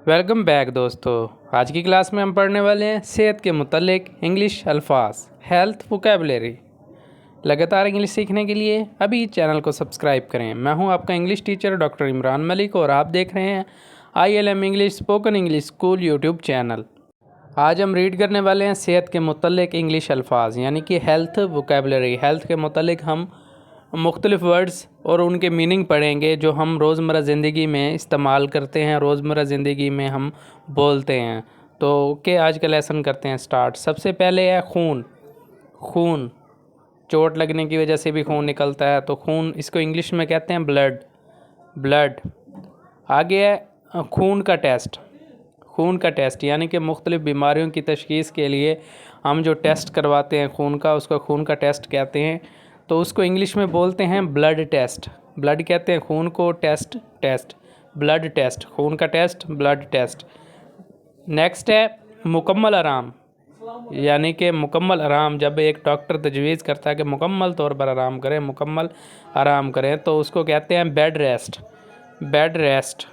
Welcome back दोस्तों। आज की क्लास में हम पढ़ने वाले हैं सेहत के मुतालिक इंग्लिश अल्फाज, हेल्थ वोकैबुलरी। लगातार इंग्लिश सीखने के लिए अभी चैनल को सब्सक्राइब करें। मैं हूं आपका English teacher doctor Imran Malik और आप देख रहे हैं ILM English spoken English school YouTube channel. आज हम रीड करने वाले हैं सेहत के मुतालिक इंग्लिश अल्फाज यानी कि हेल्थ वोकैबुलरी। हेल्थ के मुतालिक हम मुख्तलिफ़ वर्ड्स और उनके मीनिंग पढ़ेंगे जो हम रोज़मर्रा ज़िंदगी में इस्तेमाल करते हैं, रोज़मर्रा ज़िंदगी में हम बोलते हैं। तो ओके, आज का लेसन करते हैं स्टार्ट। सबसे पहले है खून। खून, चोट लगने की वजह से भी खून निकलता है तो खून, इसको इंग्लिश में कहते हैं ब्लड। ब्लड। आगे है खून का टेस्ट। खून का टेस्ट यानी कि मुख्तलिफ़ बीमारियों की तशख़ीस के लिए हम जो टेस्ट करवाते हैं खून का, उसका खून का टेस्ट कहते हैं। तो उसको इंग्लिश में बोलते हैं ब्लड टेस्ट। ब्लड कहते हैं खून को, टेस्ट ब्लड टेस्ट, खून का टेस्ट, ब्लड टेस्ट। नेक्स्ट है मुकम्मल आराम यानी कि मुकम्मल आराम। जब एक डॉक्टर तजवीज़ करता है कि मुकम्मल तौर पर आराम करें, मुकम्मल आराम करें, तो उसको कहते हैं बेड रेस्ट। Bed rest.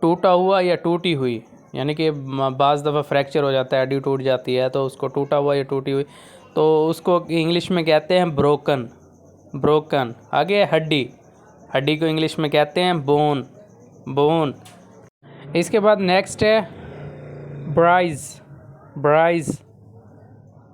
टूटा हुआ या टूटी हुई यानी कि बाज़ दफ़ा फ्रैक्चर हो जाता है, हड्डी टूट जाती है, तो उसको टूटा हुआ या टूटी हुई, तो उसको इंग्लिश में कहते हैं ब्रोकन। ब्रोकन। आगे हड्डी। हड्डी को इंग्लिश में कहते हैं बोन। बोन। इसके बाद नेक्स्ट है ब्राइज। ब्राइज।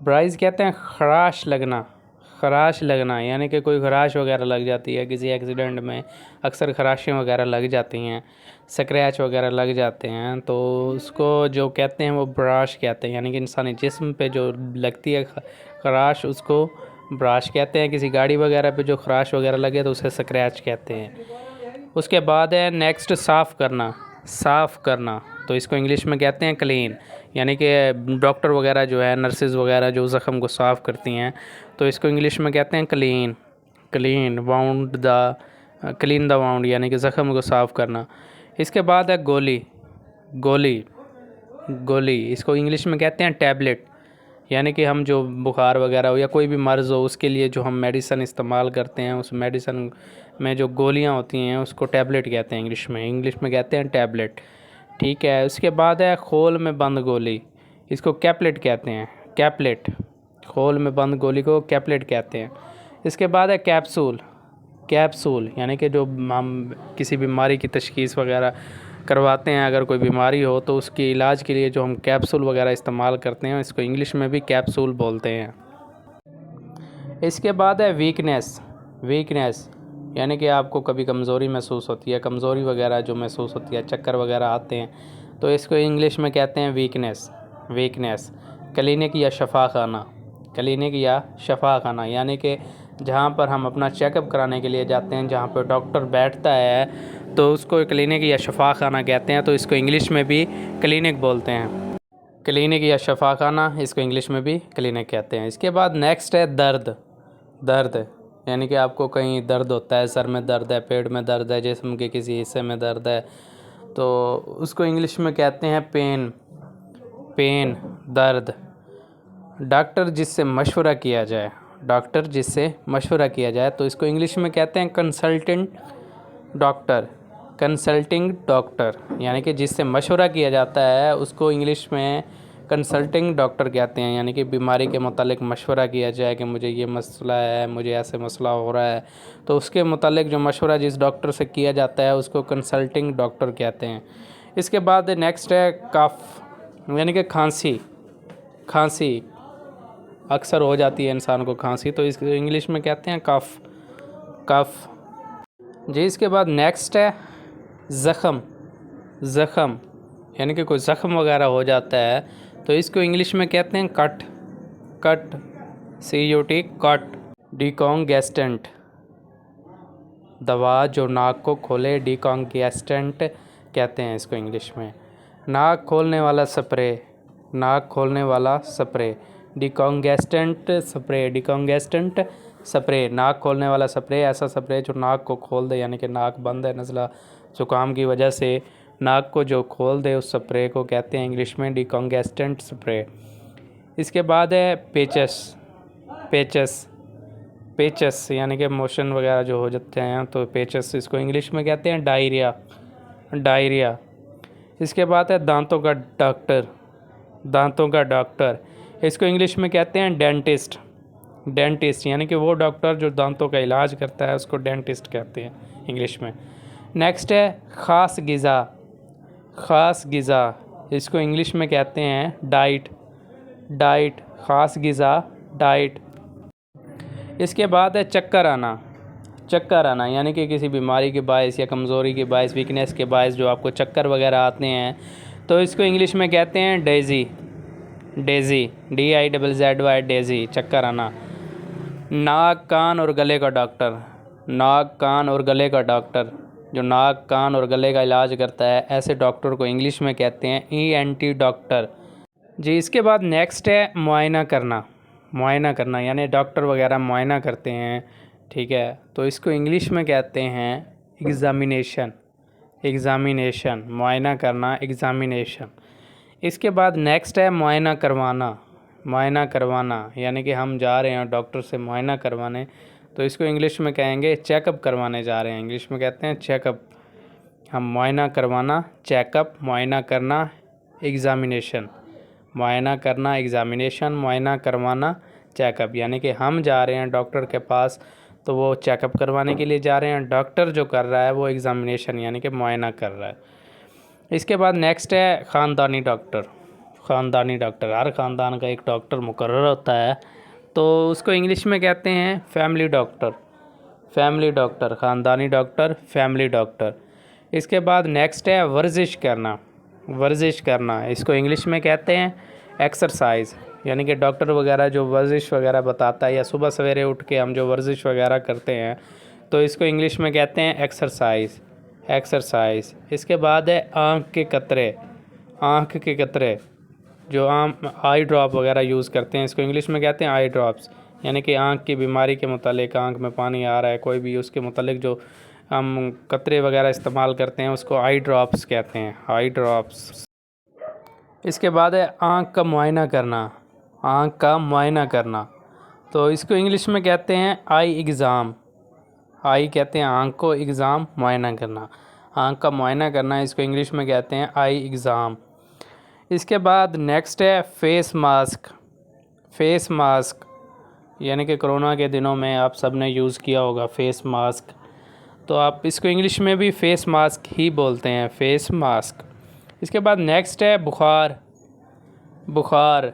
ब्राइज कहते हैं खराश लगना। खराश लगना यानी कि कोई खराश वगैरह लग जाती है किसी एक्सीडेंट में, अक्सर खराशें वगैरह लग जाती हैं, स्क्रैच वगैरह लग जाते हैं, तो उसको जो कहते हैं वो ब्राश कहते हैं यानी कि इंसानी जिस्म पे जो लगती है खराश, उसको ब्राश कहते हैं। किसी गाड़ी वगैरह पे जो खराश वगैरह लगे तो उसे स्क्रैच कहते हैं। उसके बाद है नेक्स्ट साफ़ करना। साफ़ करना, तो इसको इंग्लिश में कहते हैं क्लीन यानी कि डॉक्टर वगैरह जो है, नर्सेज वगैरह जो ज़ख़म को साफ़ करती हैं, तो इसको इंग्लिश में कहते हैं clean. Clean wound the, clean the wound यानी कि ज़ख़म को साफ़ करना। इसके बाद है गोली। गोली। गोली, इसको इंग्लिश में कहते हैं टैबलेट यानी कि हम जो बुखार वगैरह हो या कोई भी मर्ज़ हो उसके लिए जो हम मेडिसन इस्तेमाल करते हैं, उस मेडिसन में जो गोलियां होती हैं उसको टैबलेट कहते हैं इंग्लिश में कहते हैं टैबलेट। ठीक है। उसके बाद है खोल में बंद गोली। इसको कैपलेट कहते हैं। कैपलेट। खोल में बंद गोली को कैपलेट कहते हैं। इसके बाद है कैप्सूल। कैप्सूल यानी कि जो हम किसी बीमारी की तशख़ीस वगैरह करवाते हैं, अगर कोई बीमारी हो तो उसके इलाज के लिए जो हम कैप्सूल वगैरह इस्तेमाल करते हैं, इसको इंग्लिश में भी कैप्सूल बोलते हैं। इसके बाद है वीकनेस। वीकनेस यानी कि आपको कभी कमज़ोरी महसूस होती है, कमज़ोरी वगैरह जो महसूस होती है, चक्कर वगैरह आते हैं, तो इसको इंग्लिश में कहते हैं वीकनेस। वीकनेस। क्लिनिक या शफाखाना। क्लिनिक या शफाखाना यानी कि जहाँ पर हम अपना चेकअप कराने के लिए जाते हैं, जहाँ पर डॉक्टर बैठता है, तो उसको क्लिनिक या शफाखाना कहते हैं। तो इसको इंग्लिश में भी क्लिनिक बोलते हैं। क्लिनिक या शफाखाना, इसको इंग्लिश में भी क्लिनिक कहते हैं। इसके बाद नेक्स्ट है दर्द। दर्द यानी कि आपको कहीं दर्द होता है, सर में दर्द है, पेट में दर्द है, जिस्म के किसी हिस्से में दर्द है, तो उसको इंग्लिश में कहते हैं पेन। पेन, दर्द। डॉक्टर जिससे मशवरा किया जाए। डॉक्टर जिससे मशवरा किया जाए, तो इसको इंग्लिश में कहते हैं कंसल्टेंट डॉक्टर। कंसल्टिंग डॉक्टर यानी कि जिससे मशवरा किया जाता है उसको इंग्लिश में कंसल्टिंग डॉक्टर कहते हैं यानी कि बीमारी के मुतालिक मशवरा किया जाए कि मुझे ये मसला है, मुझे ऐसे मसला हो रहा है, तो उसके मुतालिक जो मशवरा जिस डॉक्टर से किया जाता है उसको कंसल्टिंग डॉक्टर कहते हैं। इसके बाद नेक्स्ट है कफ यानी कि खांसी। खांसी अक्सर हो जाती है इंसान को खांसी, तो इसको इंग्लिश में कहते हैं कफ। कफ जी। इसके बाद नेक्स्ट है ज़ख़म। ज़ख़म यानी कि कोई ज़ख़म वगैरह हो जाता है, तो इसको इंग्लिश में कहते हैं cut. Cut, CUT, cut. Decongestant, दवा जो नाक को खोले, डिकॉन्गेस्टेंट कहते हैं इसको इंग्लिश में। नाक खोलने वाला स्प्रे। नाक खोलने वाला स्प्रे, डिकॉन्गेस्टेंट स्प्रे। डिकॉन्गेस्टेंट स्प्रे, नाक खोलने वाला स्प्रे, ऐसा स्प्रे जो नाक को खोल दे यानी कि नाक बंद है नज़ला ज़ुकाम की वजह से, नाक को जो खोल दे उस स्प्रे को कहते हैं इंग्लिश में डिकॉन्गेस्टेंट स्प्रे। इसके बाद है पेचस। पेचस। पेचस यानी कि मोशन वगैरह जो हो जाते हैं, तो पेचस, इसको इंग्लिश में कहते हैं डायरिया। डायरिया। इसके बाद है दांतों का डॉक्टर, दांतों का डॉक्टर, इसको इंग्लिश में कहते हैं डेंटिस्ट। डेंटिस्ट यानी कि वो डॉक्टर जो दांतों का इलाज करता है उसको डेंटिस्ट कहते हैं इंग्लिश में। नेक्स्ट है ख़ास ग़िज़ा, ख़ास ग़िज़ा, इसको इंग्लिश में कहते हैं डाइट। डाइट, ख़ास ग़िज़ा, डाइट। इसके बाद है चक्कर आना। चक्कर आना यानी कि किसी बीमारी के बायस या कमज़ोरी के बायस, वीकनेस के बायस जो आपको चक्कर वगैरह आते हैं तो इसको इंग्लिश में कहते हैं डेज़ी। डेज़ी, DIZZY, डेज़ी, चक्कर आना। नाक, कान और गले का डॉक्टर। नाक, कान और गले का डॉक्टर, जो नाक, कान और गले का इलाज करता है, ऐसे डॉक्टर को इंग्लिश में कहते हैं ENT डॉक्टर जी। इसके बाद नेक्स्ट है मुआयना करना। मुआयना करना यानी डॉक्टर वगैरह मुआयना करते हैं, ठीक है, तो इसको इंग्लिश में कहते हैं एग्ज़ामिनेशन। एग्ज़ामिनेशन, मुआयना करना, एग्ज़ामिनेशन। इसके बाद नेक्स्ट है मुआयना करवाना। मुआयना करवाना यानी कि हम जा रहे हैं डॉक्टर से मुआयना करवाने, तो इसको इंग्लिश में कहेंगे चेकअप करवाने जा रहे हैं, इंग्लिश में कहते हैं चेकअप। हम मुआयना करवाना, चेकअप, मुआयना करना, एग्ज़ामिनेशन। मुआयना करना, एग्ज़ामिनेशन, मुआयना करवाना, चेकअप, यानी कि हम जा रहे हैं डॉक्टर के पास तो वो चेकअप करवाने के लिए जा रहे हैं, डॉक्टर जो कर रहा है वो एग्ज़ामिनेशन यानी कि मुआयना कर रहा है। इसके बाद नेक्स्ट है ख़ानदानी डॉक्टर। ख़ानदानी डॉक्टर, हर ख़ानदान का एक डॉक्टर मुकर्रर होता है, तो उसको इंग्लिश में कहते हैं फैमिली डॉक्टर। फैमिली डॉक्टर, ख़ानदानी डॉक्टर, फैमिली डॉक्टर। इसके बाद नेक्स्ट है वर्जिश करना। वर्जिश करना, इसको इंग्लिश में कहते हैं एक्सरसाइज, यानी कि डॉक्टर वगैरह जो वर्जिश वगैरह बताता है या सुबह सवेरे उठ के हम जो वर्जिश वगैरह करते हैं तो इसको इंग्लिश में कहते हैं एक्सरसाइज। एक्सरसाइज। इसके बाद है आँख के कतरे। आँख के कतरे, जो आम आई ड्रॉप वगैरह यूज़ करते हैं, इसको इंग्लिश में कहते हैं आई ड्रॉप्स, यानी कि आँख की बीमारी के मुतालिक, आँख में पानी आ रहा है कोई भी, उसके मुतालिक जो हम कतरे वगैरह इस्तेमाल करते हैं उसको आई ड्रॉप्स कहते हैं, आई ड्रॉप्स। इसके बाद है आँख का मुआयना करना। आँख का मुआयना करना, तो इसको इंग्लिश में कहते हैं आई एग्ज़ाम। आई कहते हैं आँख को, एग्ज़ाम मुआयना करना। आँख का मुआयना करना, इसको इंग्लिश में कहते हैं आई एग्ज़ाम। इसके बाद नेक्स्ट है फेस मास्क। फेस मास्क यानी कि कोरोना के दिनों में आप सब ने यूज़ किया होगा फेस मास्क, तो आप इसको इंग्लिश में भी फेस मास्क ही बोलते हैं, फेस मास्क। इसके बाद नेक्स्ट है बुखार। बुखार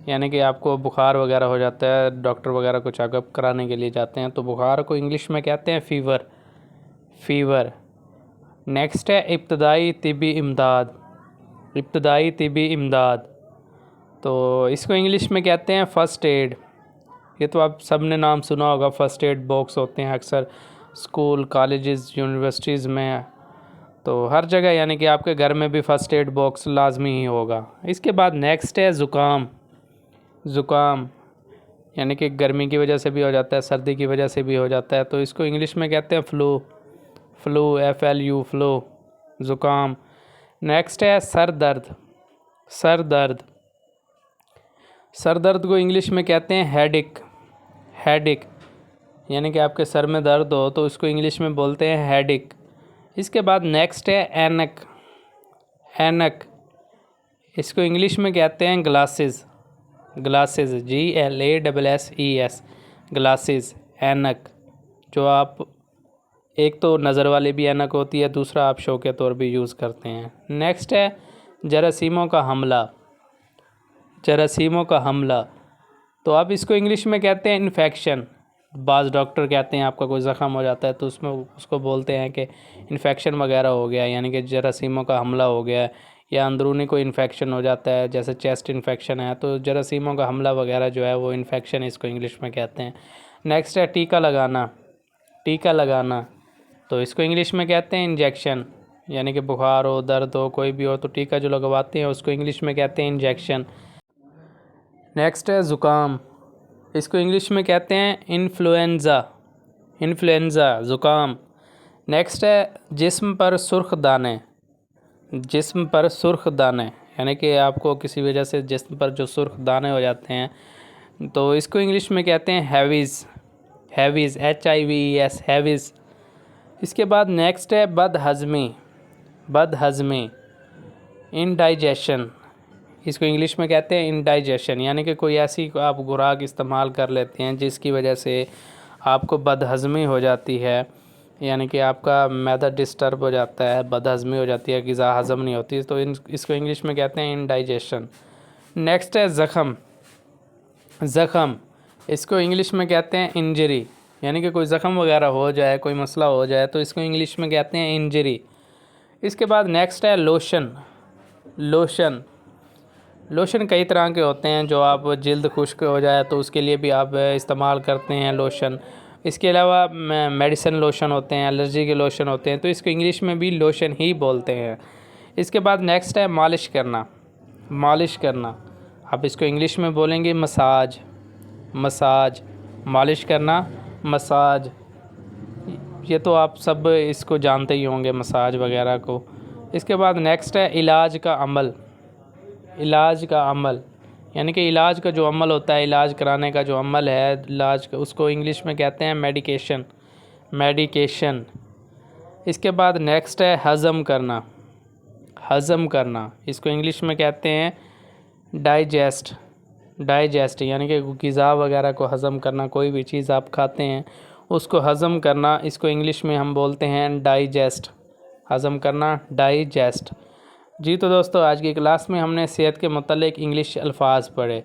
यानी कि आपको बुखार वगैरह हो जाता है, डॉक्टर वगैरह को चेकअप कराने के लिए जाते हैं, तो बुखार को इंग्लिश में कहते हैं फ़ीवर। फ़ीवर। नेक्स्ट है इब्तदाई तिब्बी इमदाद। इब्तदाई तिब्बी इमदाद, तो इसको इंग्लिश में कहते हैं फ़र्स्ट एड। ये तो आप सब ने नाम सुना होगा, फ़र्स्ट एड बॉक्स होते हैं अक्सर स्कूल, कॉलेजेस, यूनिवर्सिटीज़ में, तो हर जगह यानी कि आपके घर में भी फ़र्स्ट एड बॉक्स लाजमी ही होगा। इसके बाद नेक्स्ट है ज़ुकाम। ज़ुकाम यानी कि गर्मी की वजह से भी हो जाता है, सर्दी की वजह से भी हो जाता है, तो इसको इंग्लिश में कहते हैं फ़्लू। फ़्लू, FLU, फ़्लू, ज़ुकाम। नेक्स्ट है सर दर्द। सर दर्द। सर दर्द को इंग्लिश में कहते हैं हेडेक। हेडेक यानी कि आपके सर में दर्द हो तो इसको इंग्लिश में बोलते हैं हेडेक। इसके बाद नेक्स्ट है ऐनक। ऐनक, इसको इंग्लिश में कहते हैं ग्लासेस। ग्लासेस, GLASSES, ग्लासेस, ऐनक, जो आप एक तो नज़र वाली भी ऐनक होती है, दूसरा आप शो के तौर भी यूज़ करते हैं। नेक्स्ट है जरासीमों का हमला। जरासीमों का हमला, तो आप इसको इंग्लिश में कहते हैं इन्फेक्शन। बाज़ डॉक्टर कहते हैं आपका कोई ज़ख़म हो जाता है तो उसमें उसको बोलते हैं कि इन्फेक्शन वगैरह हो गया, यानी कि जरासीमों का हमला हो गया, या अंदरूनी कोई इन्फेक्शन हो जाता है जैसे चेस्ट इन्फेक्शन है, तो जरासीमों का हमला वगैरह जो है वो इन्फेक्शन, इसको इंग्लिश में कहते हैं। नेक्स्ट है टीका लगाना। टीका लगाना, तो इसको इंग्लिश में कहते हैं इंजेक्शन, यानी कि बुखार हो, दर्द हो, कोई भी हो तो टीका जो लगवाते हैं उसको इंग्लिश में कहते हैं इंजेक्शन। नेक्स्ट है ज़ुकाम, इसको इंग्लिश में कहते हैं इन्फ्लुएंज़ा। इन्फ्लुएंज़ा, ज़ुकाम। नेक्स्ट है जिस्म पर सुर्ख दाने। जिस्म पर सुर्ख दाने यानी कि आपको किसी वजह से जिस्म पर जो सुर्ख दाने हो जाते हैं तो इसको इंग्लिश में कहते हैं हैवीज़। हैवीज़, HIVES, हैवीज़। इसके बाद नेक्स्ट है बदहज़मी। बदहज़मी इंडाइजेशन, इसको इंग्लिश में कहते हैं इंडाइजेशन, यानी कि कोई ऐसी आप खुराक इस्तेमाल कर लेते हैं जिसकी वजह से आपको बदहज़मी हो जाती है, यानी कि आपका मैदा डिस्टर्ब हो जाता है, बदहज़मी हो जाती है, ग़िज़ा हज़म नहीं होती, तो इसको इंग्लिश में कहते हैं इंडाइजेशन। नेक्स्ट है ज़ख़म। ज़ख़म, इसको इंग्लिश में कहते हैं इंजरी, यानी कि कोई ज़ख़म वगैरह हो जाए, कोई मसला हो जाए तो इसको इंग्लिश में कहते हैं इंजरी। इसके बाद नेक्स्ट है लोशन। लोशन, लोशन कई तरह के होते हैं, जो आप जल्द खुश्क हो जाए तो उसके लिए भी आप इस्तेमाल करते हैं लोशन। इसके अलावा मेडिसिन लोशन होते हैं, एलर्जी के लोशन होते हैं, तो इसको इंग्लिश में भी लोशन ही बोलते हैं। इसके बाद नेक्स्ट है मालिश करना। मालिश करना, आप इसको इंग्लिश में बोलेंगे मसाज। मसाज, मालिश करना, मसाज, ये तो आप सब इसको जानते ही होंगे, मसाज वगैरह को। इसके बाद नेक्स्ट है इलाज का अमल। इलाज का अमल, यानी कि इलाज का जो अमल होता है, इलाज कराने का जो अमल है, इलाज का, उसको इंग्लिश में कहते हैं मेडिकेशन। मेडिकेशन। इसके बाद नेक्स्ट है हज़म करना। हज़म करना, इसको इंग्लिश में कहते हैं डाइजेस्ट। डाइजेस्ट, यानी कि ग़िज़ा वगैरह को हज़म करना, कोई भी चीज़ आप खाते हैं उसको हज़म करना, इसको इंग्लिश में हम बोलते हैं डाइजेस्ट। हज़म करना, डाइजेस्ट। जी तो दोस्तों, आज की क्लास में हमने सेहत के मुतल्लिक़ इंग्लिश अल्फाज पढ़े,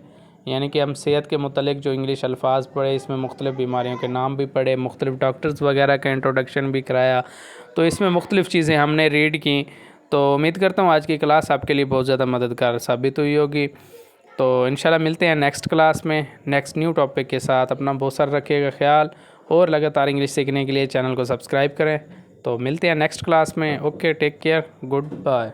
यानी कि हम सेहत के मुतल्लिक़ जो इंग्लिश अल्फाज पढ़े, इसमें मुख्तलिफ़ बीमारियों के नाम भी पढ़े, मुख्तलिफ़ डॉक्टर्स वगैरह का इंट्रोडक्शन भी कराया, तो इसमें मुख्तलिफ़ चीज़ें हमने रीड की। तो उम्मीद करता हूँ आज की क्लास आपके लिए बहुत ज़्यादा मददगार साबित हुई होगी। तो इंशाल्लाह मिलते हैं नेक्स्ट क्लास में नेक्स्ट न्यू टॉपिक के साथ। अपना बहुत सारा रखिएगा ख्याल, और लगातार इंग्लिश सीखने के लिए चैनल को सब्सक्राइब करें। तो मिलते हैं नेक्स्ट क्लास में। Okay, take care, good bye.